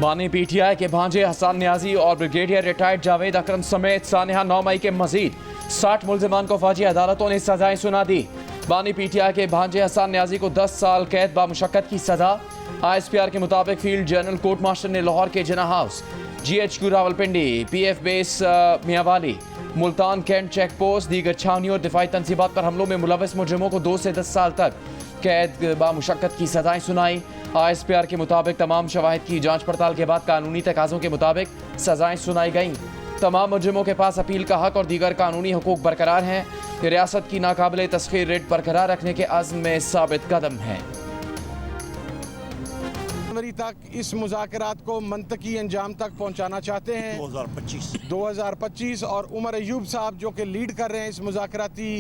बानी पीटीआई के भांजे हसन न्याजी और ब्रिगेडियर रिटायर्ड जावेद अकरम समेत सानिया 9 मई के मजीद 60 मुल्जिमान को फौजी अदालतों ने सजाएं सुना दी। बानी पीटीआई के भांजे हसन न्याजी को 10 साल कैद बामुशक्कत की सजा। ISPR के मुताबिक फील्ड जनरल कोर्ट मास्टर ने लाहौर के Jinnah house, GHQ Rawalpindi, PF base Mianwali, Multan cantt check post, दीगर छावनियों और दिफाई तनसीबात पर हमलों में मुलविस मुजरिमों को 2 से 10 साल तक कैद बामुशक्कत की सजाएं सुनाई। ISPR के मुताबिक तमाम शवाहिद की जांच पड़ताल के बाद कानूनी तकाज़ों के मुताबिक सजाएं सुनाई गईं। तमाम मुजरिमों के पास अपील का हक और दीगर कानूनी हुकूक बरकरार हैं। रियासत की नाकाबिले तस्खीर रेट बरकरार रखने के अज़्म में साबित कदम है। जनवरी तक इस मुज़ाकरात को मंतकी अंजाम तक पहुंचाना चाहते हैं 2025 और उमर अयूब साहब जो कि लीड कर रहे हैं इस मुज़ाकराती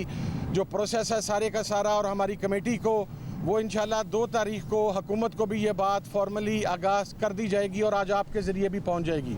जो प्रोसेस है सारे का सारा, और हमारी कमेटी को, वो इंशाल्लाह 2 तारीख को हुकूमत को भी ये बात फॉर्मली आगाज़ कर दी जाएगी और आज आपके ज़रिए भी पहुँच जाएगी।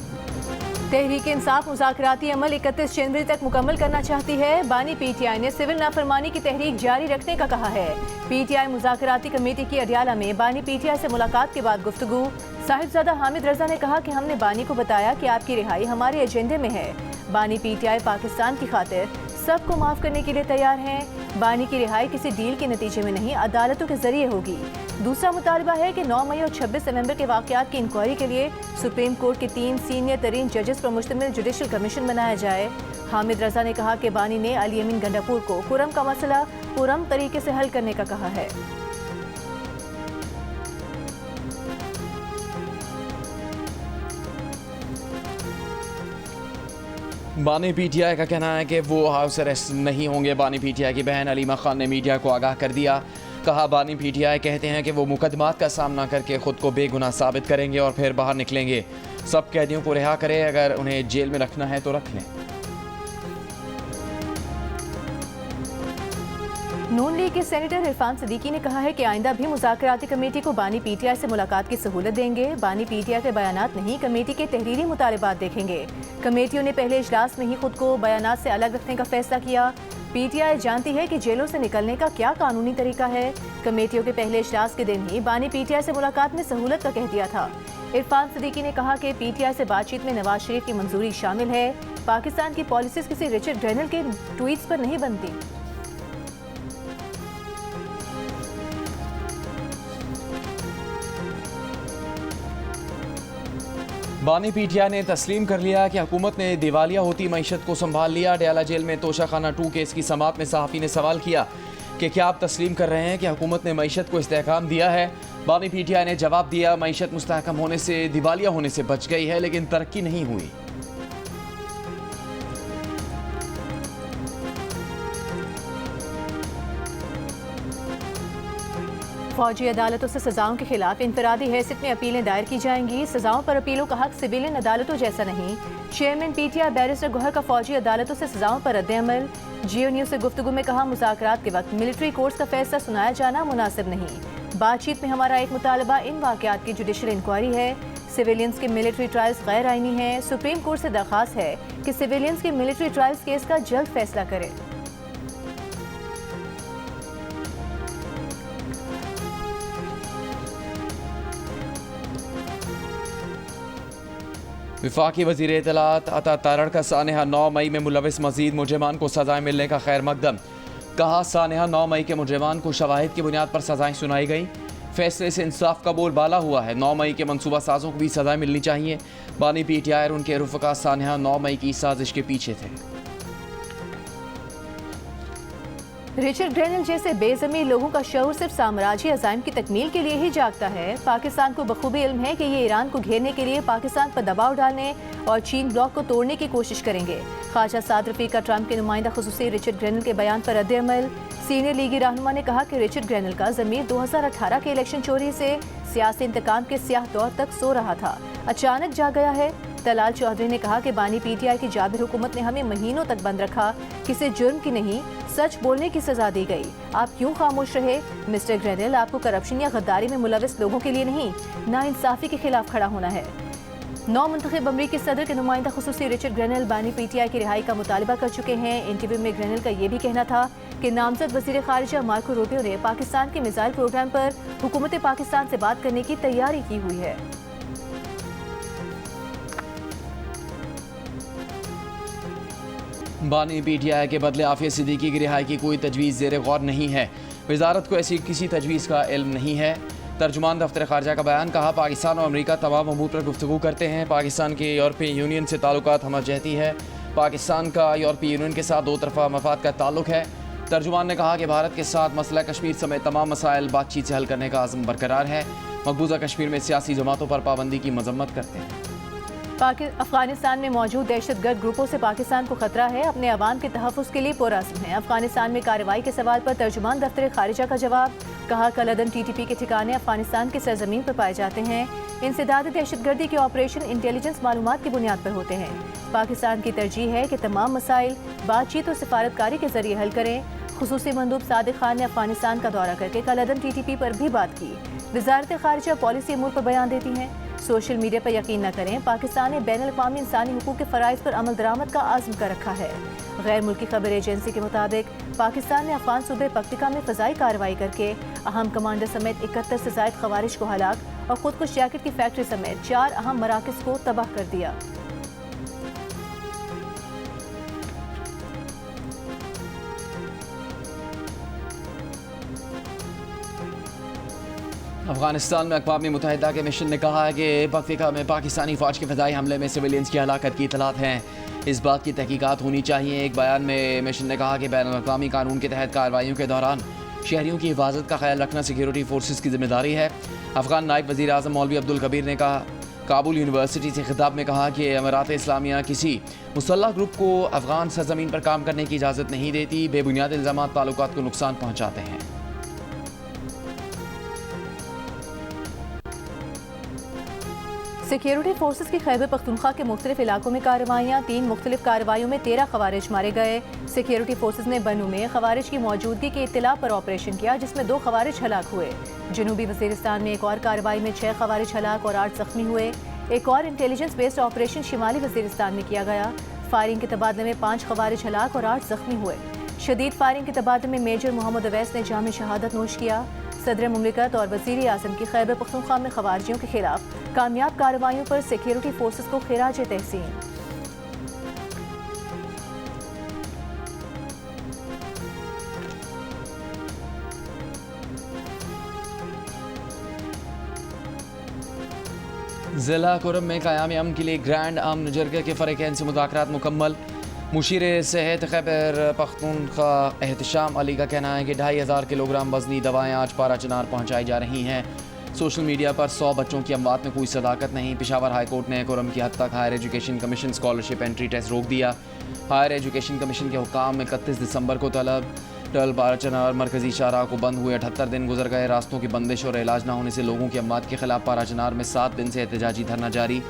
तहरीक इंसाफ मुज़ाकराती अमल 31 जनवरी तक मुकम्मल करना चाहती है। बानी पीटीआई ने सिविल नाफरमानी की तहरीक जारी रखने का कहा है। पीटीआई मुज़ाकराती कमेटी की अडियाला में बानी पीटीआई से मुलाकात के बाद गुफ्तगू। साहिबजादा हामिद रजा ने कहा कि हमने बानी को बताया कि आपकी रिहाई हमारे एजेंडे में है। बानी पीटीआई पाकिस्तान की खातिर सबको माफ़ करने के लिए तैयार हैं। बानी की रिहाई किसी डील के नतीजे में नहीं, अदालतों के जरिए होगी। दूसरा मुतालबा है कि 9 मई और 26 नवंबर के वाक़यात की इंक्वायरी के लिए सुप्रीम कोर्ट के 3 सीनियर तरीन जजेस पर मुश्तमिल जुडिशल कमीशन बनाया जाए। हामिद रजा ने कहा कि बानी ने अली अमीन गंडापुर को कुरम का मसला पुरम तरीके से हल करने का कहा है। बानी पीटीआई का कहना है कि वो हाउस अरेस्ट नहीं होंगे। बानी पीटीआई की बहन अलीमा खान ने मीडिया को आगाह कर दिया। कहा, बानी पीटीआई कहते हैं कि वो मुकदमात का सामना करके खुद को बेगुनाह साबित करेंगे और फिर बाहर निकलेंगे। सब कैदियों को रिहा करें, अगर उन्हें जेल में रखना है तो रख लें। नून लीग के सेनेटर इरफान सिद्दीकी ने कहा है कि आइंदा भी मुज़ाकराती कमेटी को बानी पीटीआई से मुलाकात की सहूलत देंगे। बानी पीटीआई के बयानात नहीं, कमेटी के तहरीरी मुतालबात देखेंगे। कमेटियों ने पहले इजलास में ही खुद को बयानात से अलग रखने का फैसला किया। पीटीआई जानती है कि जेलों से निकलने का क्या कानूनी तरीका है। कमेटियों के पहले इजलास के दिन ही बानी पीटीआई से मुलाकात में सहूलत का कह दिया था। इरफान सिद्दीकी ने कहा कि पीटीआई से बातचीत में नवाज शरीफ की मंजूरी शामिल है। पाकिस्तान की पॉलिसीज किसी रिचर्ड ग्रेनल के ट्वीट्स पर नहीं बनती। बानी पीटीआई ने तस्लीम कर लिया कि हुकूमत ने दिवालिया होती मईशत को संभाल लिया। डयाला जेल में तोशाखाना 2 केस की समाअत में सहाफ़ी ने सवाल किया कि क्या आप तस्लीम कर रहे हैं कि हुकूमत ने मईशत को इस्तेहकाम दिया है। बानी पीटीआई ने जवाब दिया, मईशत मुस्तहकम होने से, दिवालिया होने से बच गई है, लेकिन तरक्की नहीं हुई। फौजी अदालतों से सजाओं के खिलाफ इनफरादी हैसियत में अपीलें दायर की जाएंगी। सजाओं पर अपीलों का हक सिविलियन अदालतों जैसा नहीं। चेयरमैन पीटीआई बैरिस्टर गौहर का फौजी अदालतों से सजाओं पर रद्द-ए-अमल। जियो न्यूज़ से गुफ्तगू में कहा, मुज़ाकरात के वक्त मिलिट्री कोर्ट्स का फैसला सुनाया जाना मुनासिब नहीं। बातचीत में हमारा एक मुतालबा इन वाक़यात की जुडिशल इंक्वायरी है। सिविलियंस के मिलिट्री ट्रायल्स गैर आइनी है। सुप्रीम कोर्ट से दरख्वास्त है कि सिविलियंस के मिलिट्री ट्रायल्स केस का जल्द फैसला करे। वफाकी वज़ीर इत्तलात अता तारड़ का सानिया 9 मई में मुलविस मजीद मुजरिमान को सजाएं मिलने का खैर मकदम। कहा, सानिया 9 मई के मुजरिमान को शवाहिद की बुनियाद पर सजाएं सुनाई गई। फैसले से इंसाफ का बोलबाला हुआ है। 9 मई के मनसूबा साजों को भी सजाएं मिलनी चाहिए। बानी पीटीआई और उनके रुफ़का सानिया 9 मई की साजिश के पीछे थे। रिचर्ड ग्रेनल जैसे बेज़मीर लोगों का शऊर सिर्फ साम्राज्य अज़ाइम की तकमील के लिए ही जागता है। पाकिस्तान को बखूबी इल्म है कि ये ईरान को घेरने के लिए पाकिस्तान पर दबाव डालने और चीन ब्लॉक को तोड़ने की कोशिश करेंगे। ख्वाजा साद रफ़ीक का ट्रंप के नुमाइंदा खुसूसी रिचर्ड ग्रेनल के बयान पर रद्द-ए-अमल। सीनियर लीगी रहनुमा ने कहा कि रिचर्ड ग्रेनल का ज़मीर 2018 के इलेक्शन चोरी से सियासी इंतकाम के स्याह दौर तक सो रहा था, अचानक जाग गया है। तलाल चौधरी ने कहा कि बानी पीटीआई की जाबिर हुकूमत ने हमें महीनों तक बंद रखा, किसी जुर्म की नहीं, सच बोलने की सजा दी गई। आप क्यों खामोश रहे? मिस्टर ग्रेनल, आपको करप्शन या गद्दारी में मुलविस लोगों के लिए नहीं, नाइंसाफी के खिलाफ खड़ा होना है। नौ मुंतखब अमरीकी सदर के नुमाइंदा खुसूसी रिचर्ड ग्रेनल बानी पीटीआई की रिहाई का मुतालबा कर चुके हैं। इंटरव्यू में ग्रेनल का ये भी कहना था कि नामजद वज़ीर ख़ारिजा मार्को रूबियो ने पाकिस्तान के मिसाइल प्रोग्राम पर हुकूमत पाकिस्तान से बात करने की तैयारी की हुई है। बानी PTI के बदले आफिया सिद्दीकी की रिहाई की कोई तजवीज़ ज़ेर गौर नहीं है। वजारत को ऐसी किसी तजवीज़ का इल्म नहीं है। तर्जुमान दफ्तर ख़ारजा का बयान, कहा पाकिस्तान और अमरीका तमाम अमूर पर गुफ्तगू करते हैं। पाकिस्तान के यूरोपीय यूनियन से ताल्लुकात हमजहती है। पाकिस्तान का यूरोपीय यूनियन के साथ दो तरफ़ा मफाद का ताल्लुक है। तर्जुमान ने कहा कि भारत के साथ मसला कश्मीर समेत तमाम मसाइल बातचीत से हल करने का आज़म बरकरार है। मकबूजा कश्मीर में सियासी जमातों पर पाबंदी की मजम्मत करते हैं। अफगानिस्तान में मौजूद दहशतगर्द ग्रुपों से पाकिस्तान को खतरा है, अपने अवाम के तहफ़्फ़ुज़ के लिए पुरअज़्म है। अफगानिस्तान में कार्रवाई के सवाल पर तर्जुमान दफ्तर खारिजा का जवाब, कहा कलअदन TTP के ठिकाने अफगानिस्तान की सरजमीन पर पाए जाते हैं। इंसदाद दहशतगर्दी के ऑपरेशन इंटेलिजेंस मालूमात की बुनियाद पर होते हैं। पाकिस्तान की तरजीह है कि तमाम मसाइल बातचीत और सिफारतकारी के जरिए हल करें। खुसूसी मंदूब सादिक खान ने अफगानिस्तान का दौरा करके कलअदन TTP पर भी बात की। वजारत खारिजा पॉलिसी अमूर पर बयान देती हैं। सोशल मीडिया पर यकीन न करें, पाकिस्तान ने बैनुल-अक़वामी इंसानी हुकूक के फ़राइज़ पर अमल दरामद का आज़म कर रखा है। गैर मुल्की खबर एजेंसी के मुताबिक पाकिस्तान ने अफगान सूबे पक्तिका में फ़ज़ाई कार्रवाई करके अहम कमांडर समेत 71 से ज़ायद खवारिज को हलाक और खुदकुश जैकेट की फैक्ट्री समेत 4 अहम मराकज़ को तबाह कर दिया। अफगानिस्तान में अक़वाम मुत्तहिदा के मिशन ने कहा है कि पक्तिका में पाकिस्तानी फ़ौज के फ़िज़ाई हमले में सिविलियंस की हलाकत की इतलात हैं। इस बात की तहकीकात होनी चाहिए। एक बयान में मिशन ने कहा कि बैनुल-अक़वामी कानून के तहत कार्रवाइयों के दौरान शहरियों की हिफाजत का ख्याल रखना सिक्योरिटी फोर्सेस की जिम्मेदारी है। अफगान नायब वज़ीर आज़म मौलवी अब्दुल कबीर ने कहा काबुल यूनिवर्सिटी से खिताब में कहा कि अमीरात इस्लामिया किसी मुसल्लह ग्रुप को अफगान सरजमीन पर काम करने की इजाज़त नहीं देती। बेबुनियाद इल्ज़ामात ताल्लुकात को नुकसान पहुँचाते हैं। सिक्योरिटी फोर्सेस की खैबर पख्तूनख्वा के मुख्तलिफ इलाकों में कार्रवाइयाँ। 3 मुख्तलिफ कार्रवाइयों में 13 खवारिज मारे गए। सिक्योरिटी फोर्सेस ने बनू में खवारिज की मौजूदगी की इत्तला पर ऑपरेशन किया, जिसमें 2 खवारिज हलाक हुए। जनूबी वज़ीरिस्तान में एक और कार्रवाई में 6 खवारिज हलाक और 8 जख्मी हुए। एक और इंटेलिजेंस बेस्ड ऑपरेशन शिमाली वज़ीरिस्तान में किया गया। फायरिंग के तबादले में 5 खवारिज हलाक और 8 जख्मी हुए। शदीद फायरिंग के तबादले में मेजर मोहम्मद अवैस ने जाम शहादत नोश किया। सदर मुमलिकत और वज़ीर आज़म की खैबर पख्तूनख्वा में खवारिजियों के खिलाफ कामयाब कार्रवाइयों पर सिक्योरिटी फोर्सेस को खिराज तहसीन। ज़िला कुरम में क़याम अमन के लिए ग्रैंड अमन जरगे के फ़रीक़ैन से मुज़ाकरात मुकम्मल। मुशीर सेहत खैबर पख्तूनख्वा एहतिशाम अली का कहना है कि 2500 किलोग्राम वज़नी दवाएँ आज पाराचनार पहुँचाई जा रही हैं। सोशल मीडिया पर 100 बच्चों की अमवात में कोई सदाकत नहीं। पेशावर हाई कोर्ट ने कुरम की हद तक higher education commission scholarship entry test रोक दिया। हायर एजुकेशन कमीशन के हुक्म 31 दिसंबर को तलब टल पाराचनार मरकजी शाहराह को बंद हुए 78 दिन गुजर गए। रास्तों की बंदिश और इलाज न होने से लोगों की अमवात के खिलाफ पाराचनार में 7 दिन से एहतजाजी धरना जारी।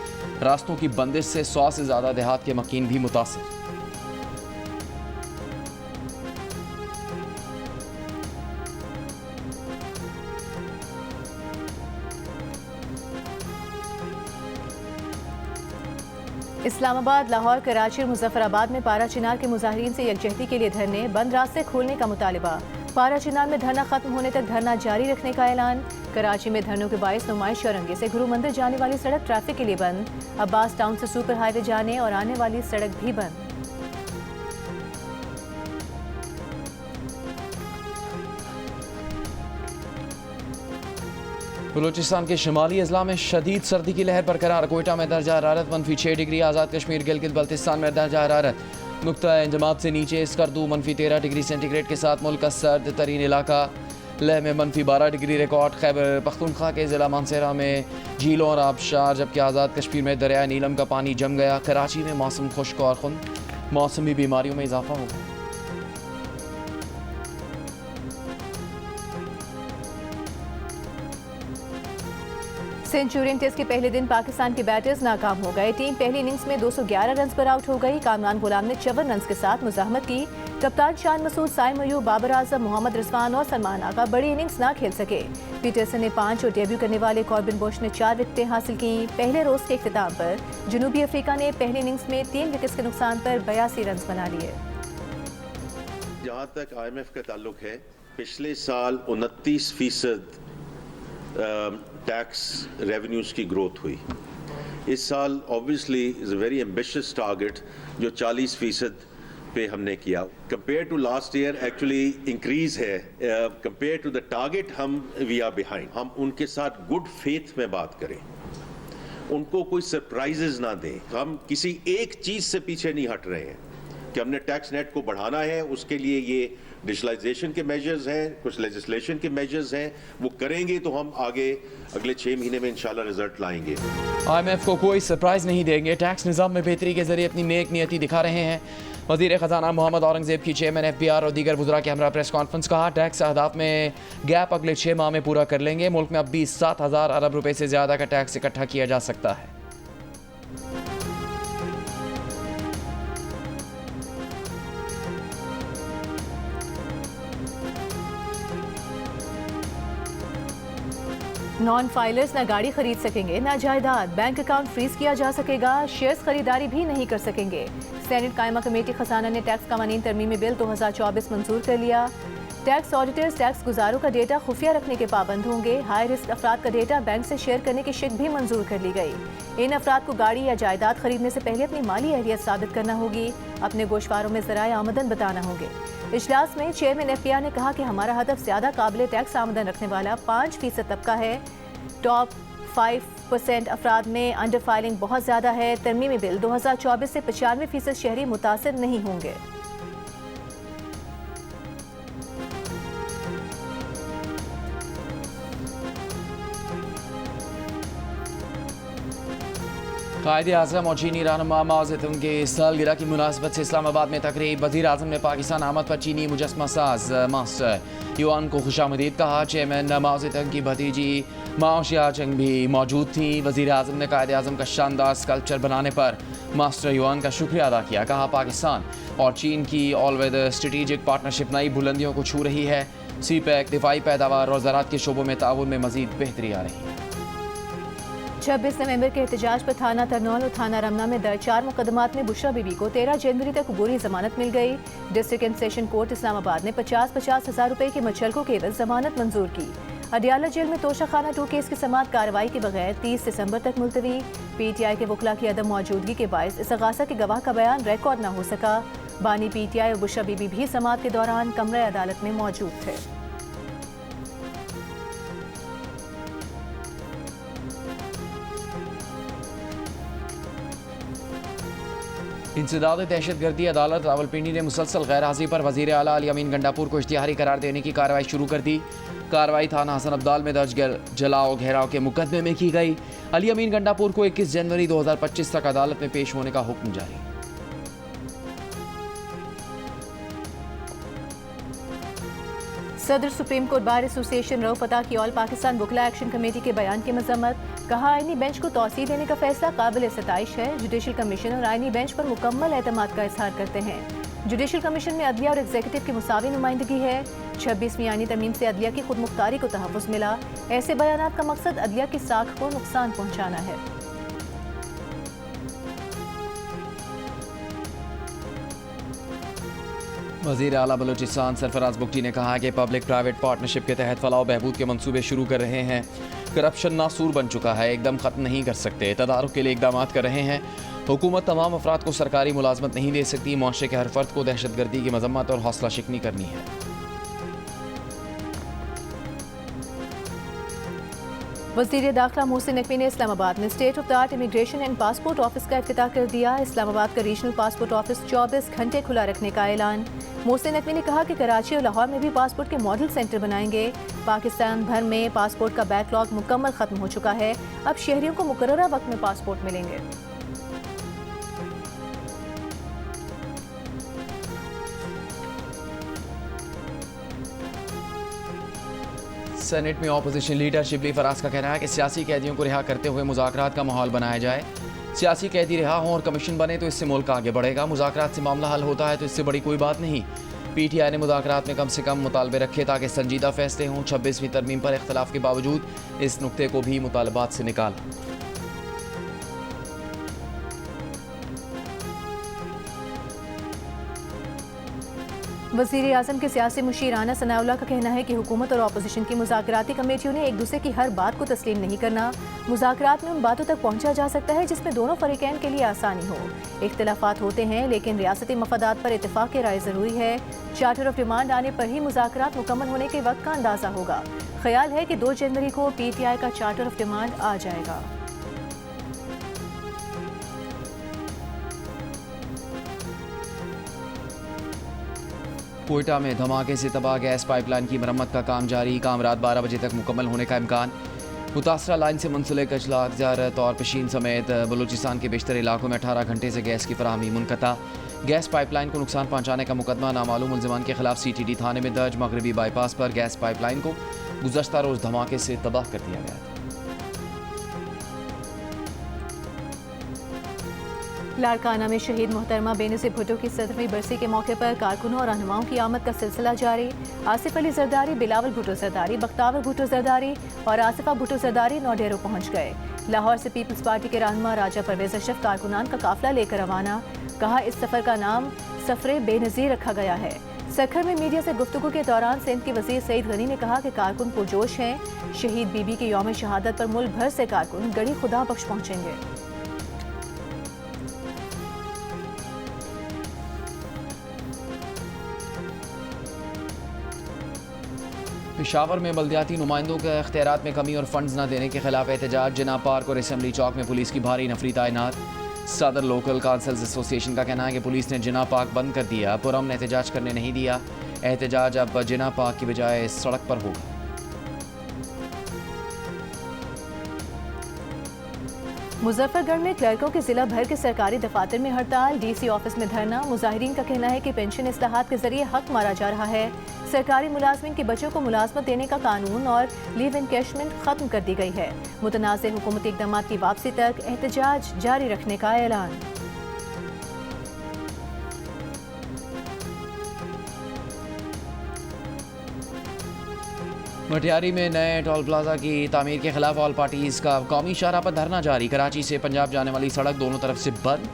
रास्तों की बंदिश से 100 से ज़्यादा देहात के मकीन भी मुतासिर। इस्लामाबाद, लाहौर, कराची और मुजफ्फराबाद में पारा चिनार के मुजाहिरीन से यकजहती के लिए धरने, बंद रास्ते खोलने का मुतालिबा। पारा चिनार में धरना खत्म होने तक धरना जारी रखने का ऐलान। कराची में धरनों के बायस नुमाइश औरंगे से गुरु मंदिर जाने वाली सड़क ट्रैफिक के लिए बंद। अब्बास टाउन से सुपर हाईवे जाने और आने वाली सड़क भी बंद। बलूचिस्तान के शुमाली अजला में शदीद सर्दी की लहर बरकरार। कोयटा में दर्जा हरारत -6 डिग्री। आज़ाद कश्मीर गिलगित बल्तिस्तान में दर्जा हरारत नुक्ता इंजमात से नीचे। स्कर्दू -13 डिग्री सेंटीग्रेड के साथ मुल्क का सर्द तरीन इलाका। लेह में -12 डिग्री रिकॉर्ड। खैबर पख्तूनख्वा के ज़िला मानसेरा में झीलों और आबशार, जबकि आज़ाद कश्मीर में दरिया नीलम का पानी जम गया। कराची में मौसम खुश्क और खुंद। मौसमी बीमारियों में इजाफा हो गया। सेंचुरियन टेस्ट के पहले दिन पाकिस्तान के बैटर्स नाकाम हो गए। टीम पहली इनिंग्स में 211 रन पर आउट हो गई। कामरान गुलाम ने 54 रन के साथ मुजाहमत की। कप्तान शान मसूद, साइम अयूब, बाबर आजम, मोहम्मद रिजवान और सलमान आगा बड़ी इनिंग्स ना खेल सके। पीटरसन ने 5 और डेब्यू करने वाले कॉर्बिन बुश ने 4 विकेटें हासिल की। पहले रोज के इख्तिताम पर जनूबी अफ्रीका ने पहली इनिंग्स में 3 विकेट्स के नुकसान पर 82 रन बना लिए। जहाँ तक IMF का ताल्लुक है, पिछले साल 29% टैक्स रेवेन्यूज़ की ग्रोथ हुई। इस साल obviously is a very ambitious target जो 40% पे हमने किया। Compare to last year actually increase है। कंपेयर टू द टारगेट हम वी आर बिहाइंड। हम उनके साथ गुड फेथ में बात करें, उनको कोई सरप्राइजेस ना दें। हम किसी एक चीज से पीछे नहीं हट रहे हैं कि हमने टैक्स नेट को बढ़ाना है, उसके लिए ये डिजिटलाइजेशन के मेजर्स हैं, कुछ लेजिस्लेशन के मेजर्स हैं, वो करेंगे तो हम आगे अगले 6 महीने में इंशाल्लाह रिजल्ट लाएंगे। IMF को कोई सरप्राइज नहीं देंगे, टैक्स निज़ाम में बेहतरी के जरिए अपनी नेक नियति दिखा रहे हैं। वज़ीर ख़जाना मोहम्मद औरंगज़ेब की चेयरमैन FBR और दीगर वज़रा के हमरा प्रेस कॉन्फ्रेंस। कहा टैक्स अहदाफ में गैप अगले 6 माह में पूरा कर लेंगे। मुल्क में अब भी 7,000 अरब रुपए से ज़्यादा का टैक्स इकट्ठा किया जा सकता है। नॉन फाइलर्स न गाड़ी खरीद सकेंगे न जायदाद, बैंक अकाउंट फ्रीज किया जा सकेगा, शेयर्स खरीदारी भी नहीं कर सकेंगे। सेनेट कायमा कमेटी खजाना ने टैक्स कानून तरमीमी बिल 2024 मंजूर कर लिया। टैक्स ऑडिटर्स टैक्स गुजारों का डेटा खुफिया रखने के पाबंद होंगे। हाई रिस्क अफराद का डेटा बैंक से शेयर करने की शिक भी मंजूर कर ली गई। इन अफराद को गाड़ी या जायदाद खरीदने से पहले अपनी माली अहलियत साबित करना होगी। अपने गोशवारों में ज़राए आमदन बताना होंगे। इजलास में चेयरमैन FBR ने कहा कि हमारा हदफ ज्यादा काबिल टैक्स आमदन रखने वाला 5% तबका है। टॉप 5% अफराद में अंडर फाइलिंग बहुत ज्यादा है। तरमीमी बिल 2024 से 95% शहरी मुतासिर नहीं होंगे। कायद-ए-आज़म और चीनी रहनुमा माओ ज़ेदुंग की सालगिरह की मुनासबत से इस्लामाबाद में तकरीब। वज़ीर आज़म ने पाकिस्तान आमद पर चीनी मुजस्समा साज मास्टर युआन को खुशामदीद कहा। चेयरमैन माओ ज़ेदुंग की भतीजी माओ शियाचंग भी मौजूद थी। वज़ीर आज़म ने कायद-ए-आज़म का शानदार स्कल्पचर बनाने पर मास्टर युआन का शुक्रिया अदा किया। कहा पाकिस्तान और चीन की ऑल वेदर स्ट्रेटेजिक पार्टनरशिप नई बुलंदियों को छू रही है। CPEC दिफाई पैदावार और ज़राअत के शोबों में ताउन में मज़ीद बेहतरी आ रही है। 26 नवंबर के एहतजाज पर थाना तरनौल और थाना रमना में दर्ज 4 मुकदमात में बुशरा बीबी को 13 जनवरी तक अबूरी जमानत मिल गई। District and session court Islamabad ने 50-50 हज़ार रुपए की मुचलकों के एवज जमानत मंजूर की। अडियाला जेल में तोशाखाना 2 केस की समाअत कार्रवाई के बगैर 30 दिसंबर तक मुलतवी। PTI के वकला की अदम मौजूदगी के बायस इस्तगासा के गवाह का बयान रिकॉर्ड न हो सका। बानी PTI और बुशरा बीबी भी समाअत के दौरान कमरे अदालत में मौजूद थे। इंसदाद दहशतगर्दी अदालत रावलपिंडी ने मुसलसल गैर हाजिरी पर वज़ीर आला अली अमीन गंडापुर को इश्तिहारी करार देने की कार्रवाई शुरू कर दी। कार्रवाई थाना हसन अब्दाल में दर्ज जलाओ घेराव के मुकदमे में की गई। अली अमीन गंडापुर को 21 जनवरी 2025 तक अदालत में पेश होने का हुक्म जारी। सदर supreme court bar association Rauf अता की ऑल पाकिस्तान वकला एक्शन कमेटी के बयान की मजम्मत। कहा आईनी बेंच को तौसीह देने का फैसला काबिल सताइश है। जुडिशल कमीशन और आईनी बेंच पर मुकम्मल एतमाद का इजहार करते हैं। जुडिशल कमीशन में अदलिया और एग्जीक्यूटिव की मुसावी नुमाइंदगी है। 26वीं आईनी तरमीम से अदलिया की खुद मुख्तारी को तहफ़्फ़ुज़ मिला। ऐसे बयानात का मकसद अदलिया की साख को नुकसान पहुँचाना है। वज़ीर आला बलूचिस्तान सरफराज बुगटी ने कहा कि पब्लिक प्राइवेट पार्टनरशिप के तहत फलाह बहबूद के मंसूबे शुरू कर रहे हैं। करप्शन नासूर बन चुका है, एकदम ख़त्म नहीं कर सकते। तदारुक के लिए इकदाम कर रहे हैं। हुकूमत तमाम अफराद को सरकारी मुलाजमत नहीं दे सकती। मुआशरे के हर फर्द को दहशतगर्दी की मजम्मत और हौसला शिकनी करनी है। वज़ीर दाखिला मोहसिन नकवी ने इस्लामाबाद में state of the art immigration and passport office का इफ्तिताह कर दिया। इस्लामाबाद का रीजनल पासपोर्ट ऑफिस 24 घंटे खुला रखने का ऐलान। मोहसिन नकवी ने कहा कि कराची और लाहौर में भी पासपोर्ट के मॉडल सेंटर बनाएंगे। पाकिस्तान भर में पासपोर्ट का बैकलॉग मुकम्मल खत्म हो चुका है। अब शहरियों को मुकर्ररा वक्त में पासपोर्ट मिलेंगे। सेनेट में ऑपोजिशन लीडर शिबली फराज का कहना है कि सियासी कैदियों को रिहा करते हुए मुज़ाकरात का माहौल बनाया जाए। सियासी कैदी रिहा हों और कमीशन बने तो इससे मुल्क आगे बढ़ेगा। मुज़ाकरात से मामला हल होता है तो इससे बड़ी कोई बात नहीं। PTI ने मुज़ाकरात में कम से कम मुतालबे रखे ताकि संजीदा फैसले हों। 26वीं तरमीम पर इख्तलाफ के बावजूद इस नुक्ते को भी मुतालबात से निकाला। वज़ीर आज़म के सियासी मुशीर राना सनाउल्लाह का कहना है कि हुकूमत और अपोजिशन की मुज़ाकराती कमेटियों ने एक दूसरे की हर बात को तस्लीम नहीं करना। मुज़ाकरात में उन बातों तक पहुँचा जा सकता है जिसमें दोनों फरीकैन के लिए आसानी हो। इख्तिलाफात होते हैं लेकिन रियासती मफादात पर इत्तेफाक राय ज़रूरी है। चार्टर ऑफ डिमांड आने पर ही मुज़ाकरात मुकम्मल होने के वक्त का अंदाज़ा होगा। ख्याल है कि 2 जनवरी को PTI का चार्टर ऑफ डिमांड आ जाएगा। कोयटा में धमाके से तबाह गैस पाइपलाइन की मरम्मत का काम जारी। काम रात 12 बजे तक मुकम्मल होने का इम्कान। मुतासरा लाइन से मुंसलिक अजलाक ज़ारत और पशीन समेत बलूचिस्तान के बेशतर इलाकों में 18 घंटे से गैस की फराहमी मुनक़ता। गैस पाइपलाइन को नुकसान पहुँचाने का मुकदमा नामालूम मुल्ज़िमान के खिलाफ CTD थाने में दर्ज। मगरबी बाईपास पर गैस पाइपलाइन को गुज़श्ता रोज़ धमाके से तबाह कर दिया गया था। लाड़काना में शहीद मोहतरमा बेनज़ीर भुट्टो की 17वीं बरसी के मौके पर कारकुनों और रहनुमाओं की आमद का सिलसिला जारी। आसिफ अली जरदारी, बिलावल भुट्टो जरदारी, बख्तावर भुट्टो जरदारी और आसिफा भुट्टो जरदारी नौडेरो पहुंच गए। लाहौर से पीपल्स पार्टी के रहनुमा राजा परवेज अशरफ कारकुनान का काफिला लेकर रवाना। कहा, इस सफ़र का नाम सफ़रे बेनज़ीर रखा गया है। सखर में मीडिया से गुफ्तगू के दौरान सिंध के वज़ीर सईद गनी ने कहा कि कारकुन पुरजोश हैं। शहीद बीबी के यौम शहादत पर मुल्क भर से कारकुन गड़ी खुदा बख्श पहुँचेंगे। पेशावर में बल्दियाती नुमाइंदों के इख्तियारात में कमी और फंड्स न देने के खिलाफ एहतजाज। जिना पार्क और असम्बली चौक में पुलिस की भारी नफरी तैनात। सदर लोकल काउंसिल्स एसोसिएशन का कहना है कि पुलिस ने जिना पार्क बंद कर दिया, पुरम ने एहतजाज करने नहीं दिया। एहतजाज अब जिना पार्क की बजाय सड़क पर होगा। मुजफ्फरगढ़ में क्लर्कों के जिला भर के सरकारी दफातर में हड़ताल। DC ऑफिस में धरना। मुजाहिरीन का कहना है कि पेंशन इस्लाहात के जरिए हक मारा जा रहा है। सरकारी मुलाजमिन के बच्चों को मुलाजमत देने का कानून और लीव इनकैशमेंट खत्म कर दी गई है। मुतनाज़ हुकूमती इक़दामात की वापसी तक एहतजाज जारी रखने का ऐलान। मटियारी में नए टोल प्लाजा की तामीर के खिलाफ ऑल पार्टीज का कौमी शाहराह पर धरना जारी। कराची से पंजाब जाने वाली सड़क दोनों तरफ से बंद।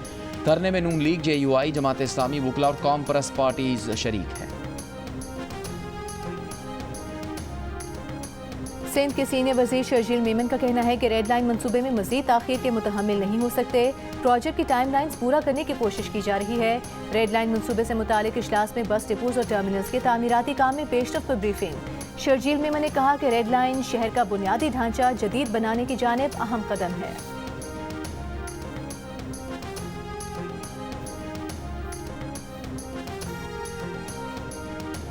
धरने में नून लीग, JUI, जमात इस्लामी, वकला और कौम परस्त पार्टीज शरीक हैं। सिंध के सीनियर वजीर शर्जील मेमन का कहना है कि रेड लाइन मंसूबे में मजीद ताखीर के मुतहम्मिल नहीं हो सकते। प्रोजेक्ट की टाइम लाइन्स पूरा करने की कोशिश की जा रही है। रेड लाइन मंसूबे से मुतालिक इजलास में बस डिपोज और टर्मिनल्स के तामीराती काम में पेशरफ पर ब्रीफिंग। शर्जील मेमन ने कहा कि रेड लाइन शहर का बुनियादी ढांचा जदीद बनाने की जानिब अहम कदम है।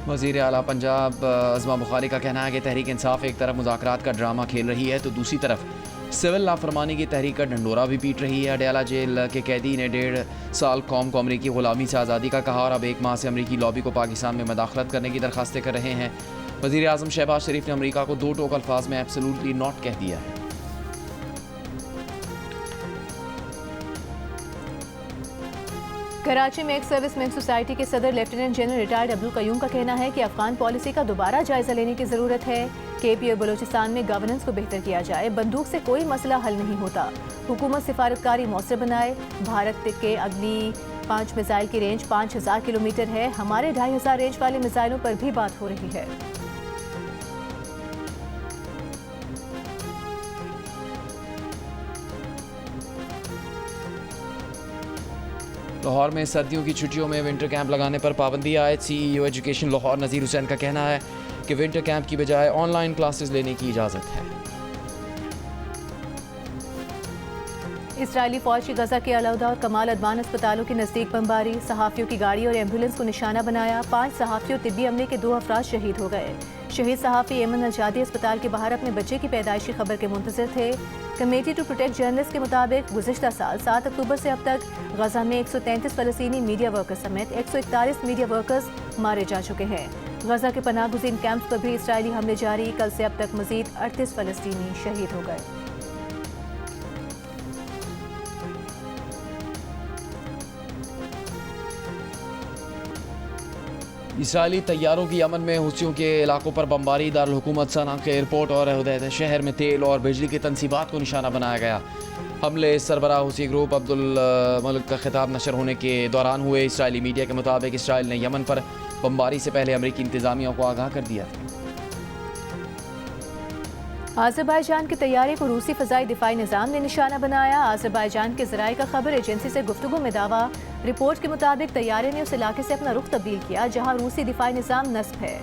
वज़ीर आला पंजाब अज़मा बुखारी का कहना है कि तहरीक इंसाफ एक तरफ मुज़ाकरात का ड्रामा खेल रही है तो दूसरी तरफ सिविल नाफरमानी की तहरीक का ढंडोरा भी पीट रही है। अडयाला जेल के कैदी ने 1.5 साल कौम को अमरीकी ग़ुलामी से आज़ादी का कहा और अब 1 माह से अमरीकी लॉबी को पाकिस्तान में मदाखलत करने की दरखास्तें कर रहे हैं। वज़ीर आज़म शहबाज शरीफ ने अमरीका को 2 टोक अल्फाज में एब्सोल्युटली नॉट कह दिया है। कराची में एक सर्विसमैन सोसाइटी के सदर lieutenant general retired Abdul Qayyum का कहना है कि अफगान पॉलिसी का दोबारा जायजा लेने की जरूरत है। KP और बलूचिस्तान में गवर्नेंस को बेहतर किया जाए। बंदूक से कोई मसला हल नहीं होता। हुकूमत सिफारतकारी मौसर बनाए। भारत के अगली 5 मिसाइल की रेंज 5000 किलोमीटर है। हमारे 2500 रेंज वाले मिसाइलों पर भी बात हो रही है। लाहौर में सर्दियों की छुट्टियों में विंटर कैंप लगाने पर पाबंदी आयद। CEO एजुकेशन लाहौर नज़ीर हुसैन का कहना है कि विंटर कैंप की बजाय ऑनलाइन क्लासेस लेने की इजाज़त है। इजरायली फौज की गजा के अलौदा और कमाल अदवान अस्पतालों के नज़दीक बमबारी। सहाफ़ियों की गाड़ी और एम्बुलेंस को निशाना बनाया। 5 सहाफ़ी और तिब्बी अमले के 2 अफराद शहीद हो गए। शहीद सहाफ़ी एमन अलजादी अस्पताल के बाहर अपने बच्चे की पैदाइश की खबर के मुंतज़िर थे। कमेटी टू प्रोटेक्ट जर्नलिस्ट के मुताबिक गुज़िश्ता साल 7 अक्टूबर से अब तक गजा में 133 फ़लस्तीनी मीडिया वर्कर्स समेत 141 मीडिया वर्कर्स मारे जा चुके हैं। गजा के पनाह गुज़ीन कैंप्स पर भी इसराइली हमले जारी। कल से अब तक मज़ीद 38 फ़लस्तीनी शहीद हो गए। इसराइली तैयारों की यमन में हुसियों के इलाकों पर बमबारी। दारुल हुकूमत सना के एयरपोर्ट और हुदैदा शहर में तेल और बिजली की तनसीबात को निशाना बनाया गया। हमले सरबराह हुसी ग्रुप अब्दुल मलिक का खिताब नशर होने के दौरान हुए। इसराइली मीडिया के मुताबिक इसराइल ने यमन पर बमबारी से पहले अमरीकी इंतजामिया को आगाह कर दिया था। आज़रबाईजान के तैयारे को रूसी फ़ज़ाई दिफाई निज़ाम ने निशाना बनाया। आज़रबाईजान के ज़राए का खबर एजेंसी से गुफ्तगू में दावा। रिपोर्ट के मुताबिक तैयारे ने उस इलाके से अपना रुख तब्दील किया जहाँ रूसी दिफाई निज़ाम नस्ब है।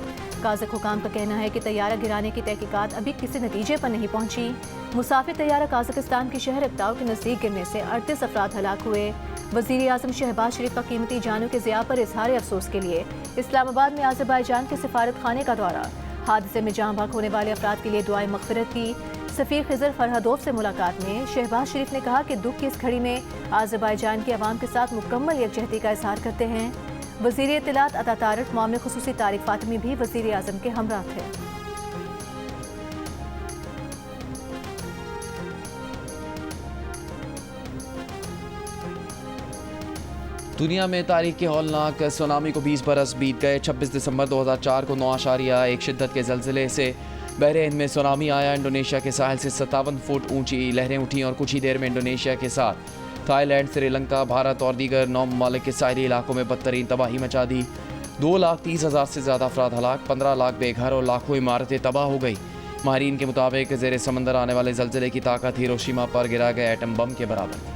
काज़क हुकाम का कहना है कि तैयारा गिराने की तहकीकात अभी किसी नतीजे पर नहीं पहुंची। मुसाफिर तैयारा काज़किस्तान के शहर अक्ताव के नज़दीक गिरने से 38 अफराद हलाक हुए। वज़ीर आज़म शहबाज शरीफ का कीमती जानों के ज़िया पर इजहार अफसोस के लिए इस्लामाबाद में आज़रबाईजान के सिफारत खाने का दौरा। हादसे में जाँ बहक होने वाले अफराद के लिए दुआए मग़फ़िरत की। सफ़ीर खिज़र फरहदोव से मुलाकात में शहबाज शरीफ ने कहा कि दुख की इस घड़ी में आज़रबाईजान की आवाम के साथ मुकम्मल यकजहती का इजहार करते हैं। वज़ीर इत्तलात अता तारिक मामले खुसूसी तारिक फातिमी भी वज़ीर आज़म के हमरा थे। दुनिया में तारीख के हौलनाक सुनामी को 20 बरस बीत गए। 26 दिसंबर 2004 को 9.1 शिद्दत के ज़लज़ले से बहरे हिंद में सुनामी आया। इंडोनेशिया के साहिल से 57 फुट ऊंची लहरें उठीं और कुछ ही देर में इंडोनेशिया के साथ थाईलैंड, श्रीलंका, भारत और दीगर 9 ममालिक के साहिली इलाकों में बदतरीन तबाही मचा दी। 2,30,000 से ज़्यादा अफराद हलाक, 15 लाख बेघर और लाखों इमारतें तबाह हो गई। माहिरीन के मुताबिक ज़ेर समंदर आने वाले ज़लज़ले की ताकत हिरोशिमा पर गिरा गए एटम बम के बराबर थी।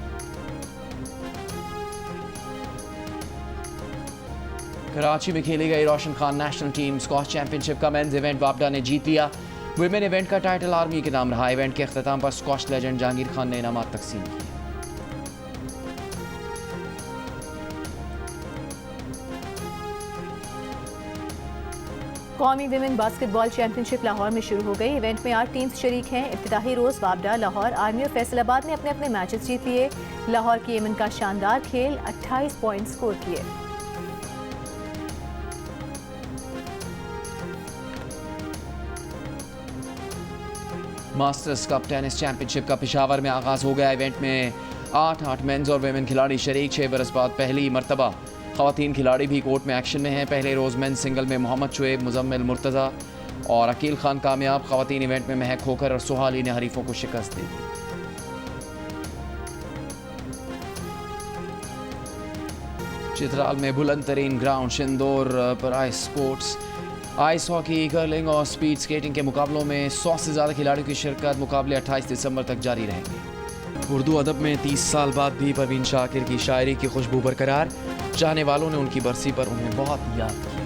कराची में खेली गई Roshan Khan national team squash championship का मेंस इवेंट वापडा ने जीत लिया। विमेन इवेंट का टाइटल आर्मी के नाम रहा। इवेंट के अख्ताम पर स्क्वॉश लेजेंड जहांगीर खान ने इनामात तकसीम किए। कौमी विमेन बास्केटबॉल चैंपियनशिप लाहौर में शुरू हो गई। इवेंट में 8 टीम्स शरीक हैं। इब्तिदाई रोज़ वापडा, लाहौर, आर्मी और फैसलाबाद ने अपने अपने मैचेस जीत लिए। लाहौर की यमन का शानदार खेल, 28 पॉइंट स्कोर किए। मास्टर्स कप टेनिस चैंपियनशिप का पेशावर में आगाज हो गया। इवेंट में 8 मेंस और वेमेन खिलाड़ी शरीक। 6 बरस बाद पहली मरतबा खवातीन खिलाड़ी भी कोर्ट में एक्शन में हैं। पहले रोज़ मेंस सिंगल में मोहम्मद शुएब, मुजम्मिल मुर्तज़ा और अकील खान कामयाब। खवातीन इवेंट में महक खोकर और सुहाली ने हरीफों को शिकस्त दी। चित्राल में बुलंद तरीन ग्राउंड शिंदोर पर ice sports, ice hockey, curling और स्पीड स्केटिंग के मुकाबलों में 100 से ज़्यादा खिलाड़ियों की शिरकत। मुकाबले 28 दिसंबर तक जारी रहेंगे। उर्दू अदब में 30 साल बाद भी परवीन शाकिर की शायरी की खुशबू बरकरार। चाहने वालों ने उनकी बरसी पर उन्हें बहुत याद किया।